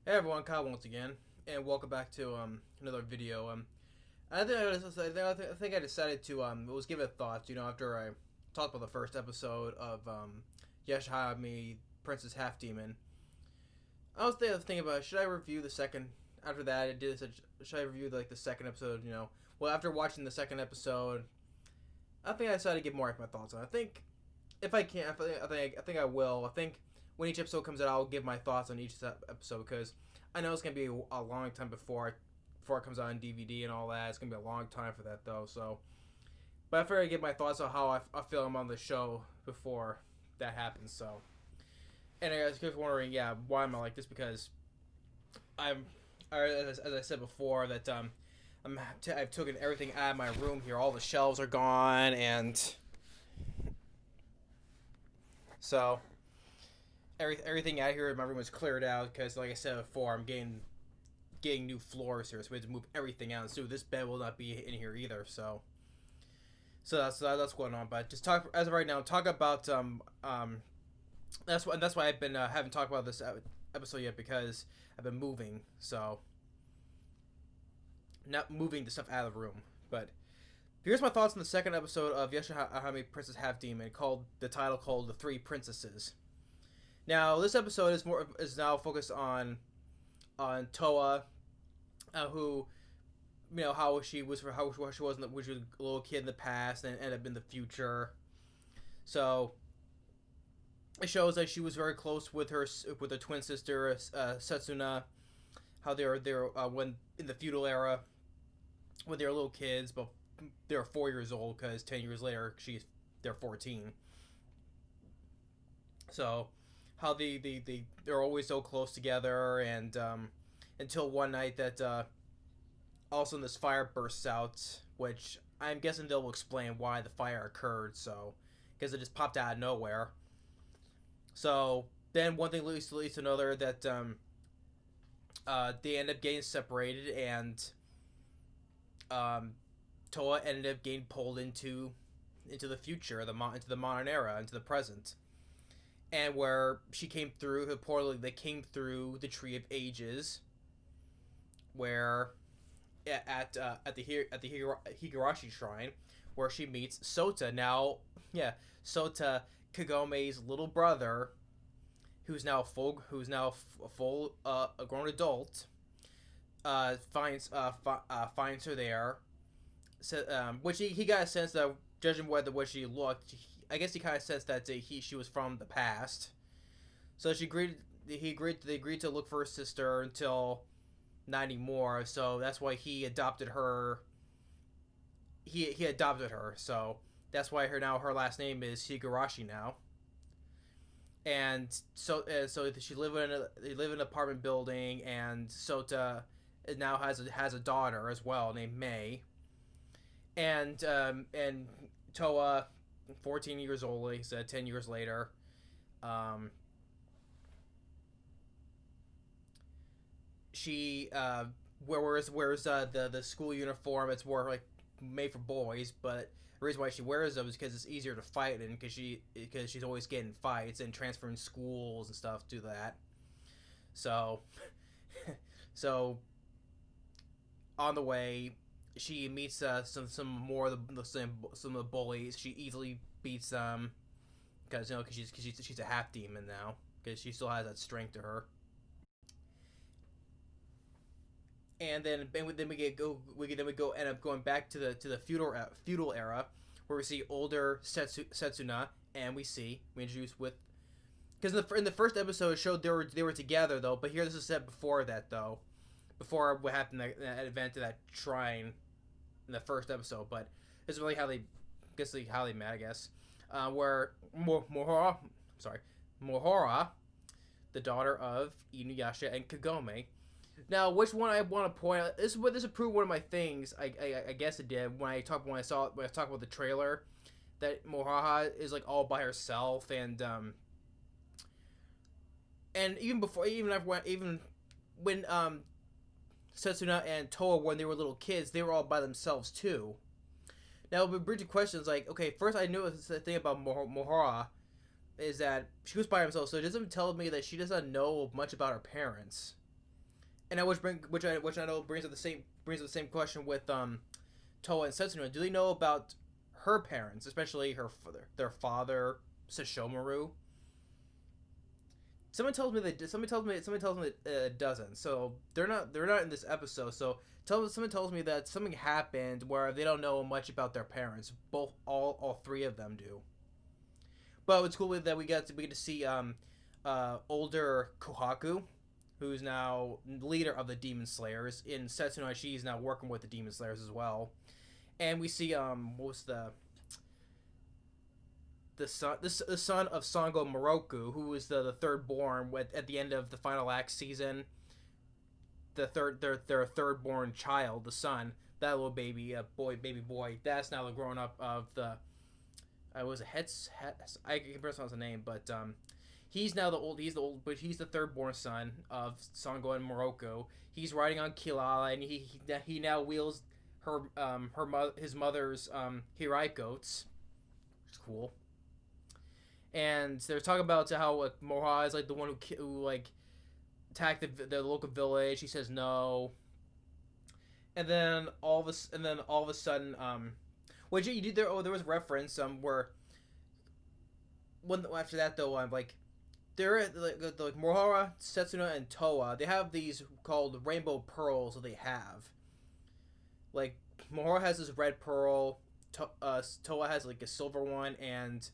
Hey everyone, Kyle once again, and welcome back to another video. I think I decided to was give it thoughts. After I talked about the first episode of Yashahime, Princess Half Demon. I was thinking about should I review the second. After that, I did this. Should I review the second episode? Well, after watching the second episode, I think I decided to give more of my thoughts on it. I think if I can, I think I will. I think when each episode comes out, I'll give my thoughts on each episode because I know it's gonna be a long time before it comes out on DVD and all that. It's gonna be a long time for that though. So, but I figured I'd give my thoughts on how I feel I'm on the show before that happens. So, and I was just wondering, yeah, why am I like this? Because I'm, as I said before, that I've taken everything out of my room here. All the shelves are gone, and so everything out here in my room is cleared out because, like I said before, I'm getting new floors here, so we have to move everything out. So this bed will not be in here either. So that's going on. But just talk as of right now. Talk about that's why I've been haven't talked about this episode yet because I've been moving. So not moving the stuff out of the room, but. Here's my thoughts on the second episode of Yashahime Princess Half Demon, called the title called "The Three Princesses." Now, this episode is now focused on Toa, who, how she was when she was a little kid in the past and ended up in the future. So it shows that she was very close with her twin sister Setsuna. How they're when in the feudal era when they were little kids, but they're 4 years old because 10 years later they're 14. So how they're always so close together, and until one night that all of a sudden this fire bursts out, which I'm guessing they'll explain why the fire occurred. So because it just popped out of nowhere. So then one thing leads to another, that they end up getting separated, and Toa ended up getting pulled into the future, into the modern era, into the present, and where she came through. Reportedly, they came through the Tree of Ages, where at the Higurashi Shrine, where she meets Sota. Now, yeah, Sota, Kagome's little brother, who's now a full a grown adult, finds her there. So, which he got a sense that, judging by the way she looked, I guess he kind of sensed that she was from the past. So they agreed to look for her sister until not anymore. So that's why he adopted her. He adopted her. So that's why her last name is Higurashi now. And so they live in an apartment building, and Sota now has a daughter as well named May. And Toa, 14 years old, like I said, 10 years later, she wears the school uniform. It's more like made for boys, but the reason why she wears them is because it's easier to fight in, because she's always getting fights and transferring schools and stuff to that. So so on the way, she meets some more of some of the bullies. She easily beats them because she's a half demon now, because she still has that strength to her. And then we go end up going back to the feudal era, where we see older Setsuna, and we introduce with, because in the first episode it showed they were together though, but here this is set before that though, before what happened that event to that shrine in the first episode. But this is really how they met, I guess. Where Mohora, the daughter of Inuyasha and Kagome. Now, which one I want to point out? This proved one of my things. I guess it did when I talked about the trailer, that Mohara is like all by herself, and even when Setsuna and Toa, when they were little kids, they were all by themselves too. Now, the bridge of questions, like, okay, first I knew the thing about Mohara is that she was by herself, so it doesn't tell me that she doesn't know much about her parents. And I which I know brings up the same question with Toa and Setsuna. Do they know about her parents, especially their father Sesshomaru? Someone tells me that it doesn't. So they're not in this episode. So someone tells me that something happened where they don't know much about their parents. Both all three of them do. But it's cool that we get to see older Kohaku, who's now leader of the Demon Slayers. In Setsuna, she's now working with the Demon Slayers as well. And we see what was the son of Sango Moroku, who was the third born at the end of the final act season. Their third born child, the son, that little baby baby boy, that's now the grown up of the was a Hetz I can pronounce the name, but he's now but he's the third born son of Sango and Moroku. He's riding on Kilala, and he now wields his mother's Hirai goats, which is cool. And they're talking about how Moha is like the one who like attacked the local village. He says no, and then all of a sudden, what you did there? Oh, there was reference where when after that though, I'm like they're like Mohara, Setsuna, and Toa. They have these called rainbow pearls that they have. Like Mohara has this red pearl, Toa has like a silver one, and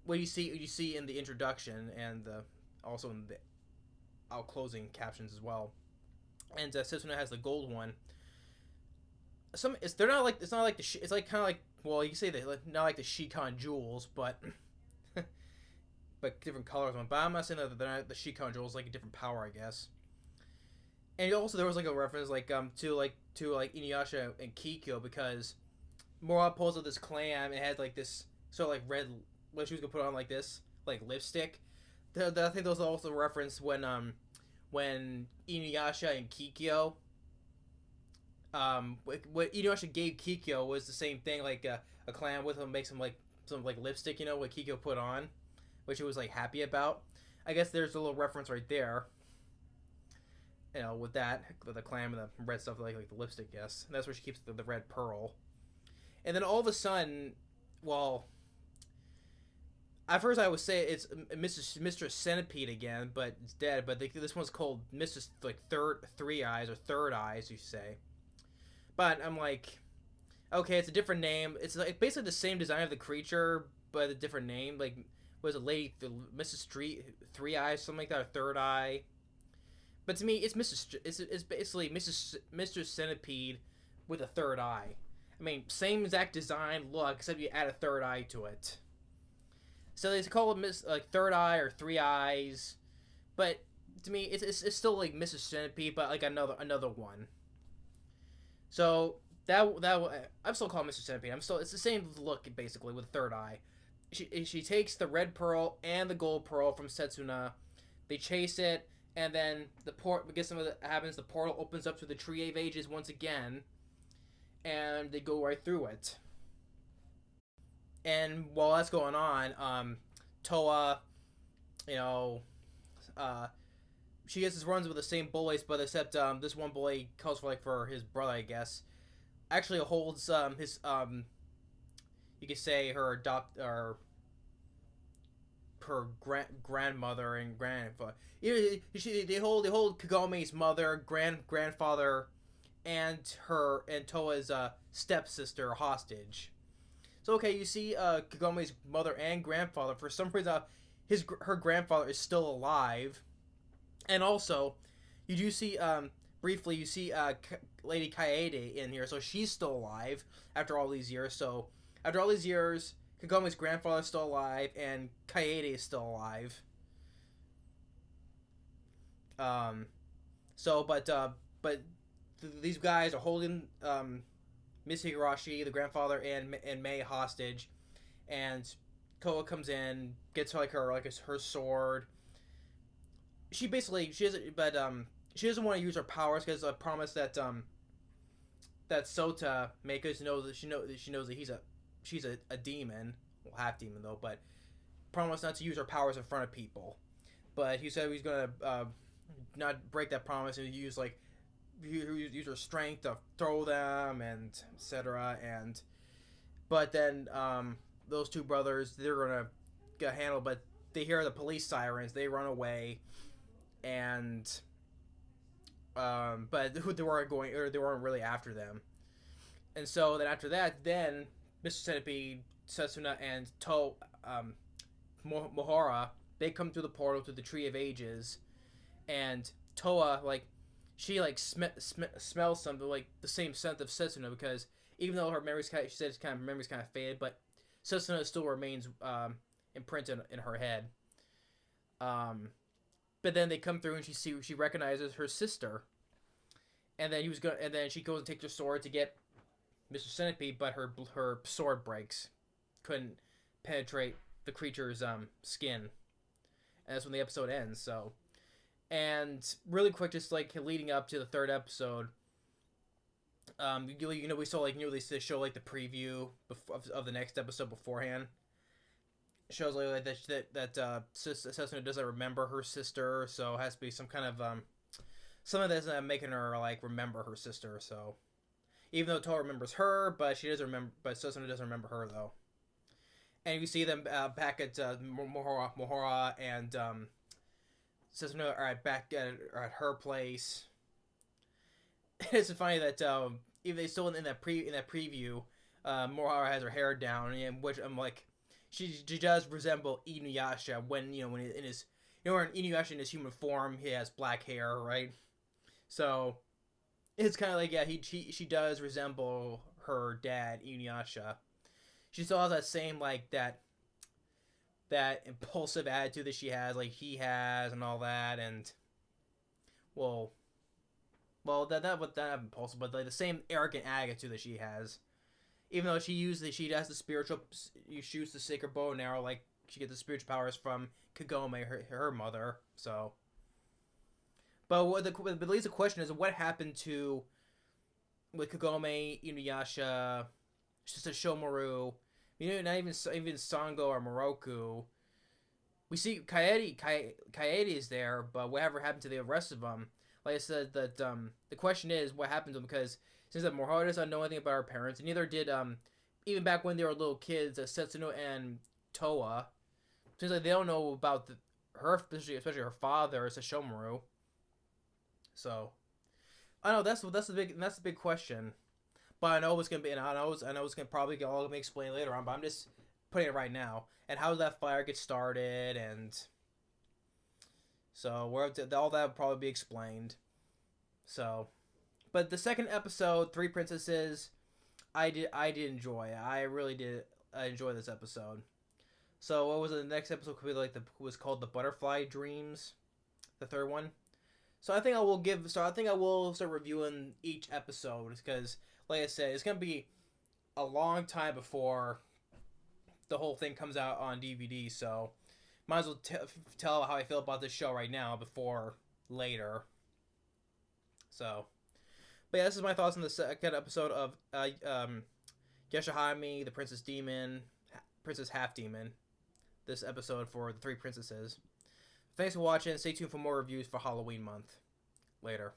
what you see in the introduction and also in the closing captions as well. And Setsuna has the gold one. It's not like it's like kind of like, well, you can say that like, not like the Shikon jewels, but but different colors one. But I'm not saying that they're not the Shikon jewels, like a different power, I guess. And also there was like a reference like to Inuyasha and Kikyo, because Mora pulls out this clam and had like this sort of like red, what she was gonna put on like this like lipstick. I think those are also referenced when Inuyasha and Kikyo what Inuyasha gave Kikyo was the same thing, like a clam with him makes him like some like lipstick, what Kikyo put on, which he was like happy about. I guess there's a little reference right there. With the clam and the red stuff, like the lipstick, yes. And that's where she keeps the red pearl. And then all of a sudden, well, at first I would say it's Mistress Centipede again, but it's dead. But this one's called Mistress like Three Eyes, or Third Eyes, you say. But I'm like, okay, it's a different name. It's like basically the same design of the creature, but a different name. Like, was it Mrs. Three Eyes, something like that, or Third Eye? But to me, it's basically Mistress Centipede with a third eye. I mean, same exact design look, except you add a third eye to it. So they call it like Third Eye or Three Eyes, but to me, it's still like Mrs. Centipede, but like another one. So that I'm still calling Mr. Centipede. It's the same look basically with a third eye. She takes the red pearl and the gold pearl from Setsuna. They chase it, and then guess what happens? The portal opens up to the Tree of Ages once again, and they go right through it. And while that's going on, Toa, she gets his runs with the same bullies, but except this one bully calls for his brother, I guess. Actually holds his you could say her her grandmother and grandfather. They hold Kagome's mother, grandfather, and Toa's stepsister hostage. So okay, you see Kagome's mother and grandfather. For some reason, her grandfather is still alive, and also you do see briefly you see Lady Kaede in here, so she's still alive after all these years. So after all these years, Kagome's grandfather is still alive, and Kaede is still alive. But these guys are holding Miss Higurashi, the grandfather, and Mei hostage, and Koa comes in, gets her sword. She doesn't want to use her powers because I promised that Sota makers know that she knows that she's a demon, well, half demon though, but promised not to use her powers in front of people. But he said he's gonna not break that promise and use like use her strength to throw them and etc. And but then those two brothers, they're gonna get handled, but they hear the police sirens, they run away, and but they weren't going, or they weren't really after them. And so then after that, then Mr. Centipede, Setsuna, and Mohara, they come through the portal to the Tree of Ages, and Toa, like, she like smells something like the same scent of Setsuna, because even though her memory's kind of, she said it's kind of, her memory's kind of faded, but Setsuna still remains imprinted in her head. But then they come through and she recognizes her sister, and then she goes and takes her sword to get Mr. Centipede, but her sword breaks, couldn't penetrate the creature's skin, and that's when the episode ends. So, and really quick, just like leading up to the third episode, we saw like they show like the preview of the next episode beforehand. It shows like that Setsuna doesn't remember her sister, so it has to be some kind of something that's making her like remember her sister. So even though Toa remembers her, but she doesn't remember, but Setsuna doesn't remember her though. And you see them back at Mohara and Setsuna are back at her place. It's funny that even they still in that preview, Mohara has her hair down, and which I'm like, she does resemble Inuyasha when when in his when Inuyasha in his human form, he has black hair, right? So it's kind of like, yeah, she does resemble her dad Inuyasha. She still has that same like that impulsive attitude that she has, like he has, and all that, and well, that impulsive, but like the same arrogant attitude that she has. Even though she has the spiritual, you shoots the sacred bow and arrow, like she gets the spiritual powers from Kagome, her mother. So, but at least the question is, what happened to with Kagome, Inuyasha, Sister Shomaru, not even Sango or Moroku. We see Kaede is there, but whatever happened to the rest of them? Like I said, that the question is, what happened to them? Because since that Mohara doesn't know anything about her parents, and neither did even back when they were little kids, Setsuna and Toa. Seems like they don't know about her, especially her father, Sesshomaru. So I know that's the big question. But I know it's gonna be, and I know it's gonna probably all be explained later on. But I'm just putting it right now. And how did that fire get started? And so all that will probably be explained. So, but the second episode, Three Princesses, I did enjoy. I really did enjoy this episode. So what was it? The next episode could be like was called The Butterfly Dreams, the third one. So I think I will start reviewing each episode, because like I said, it's gonna be a long time before the whole thing comes out on DVD. So might as well tell how I feel about this show right now before later. So, but yeah, this is my thoughts on the second episode of Yashahime, the Princess Half Demon. This episode for the Three Princesses. Thanks for watching. Stay tuned for more reviews for Halloween month. Later.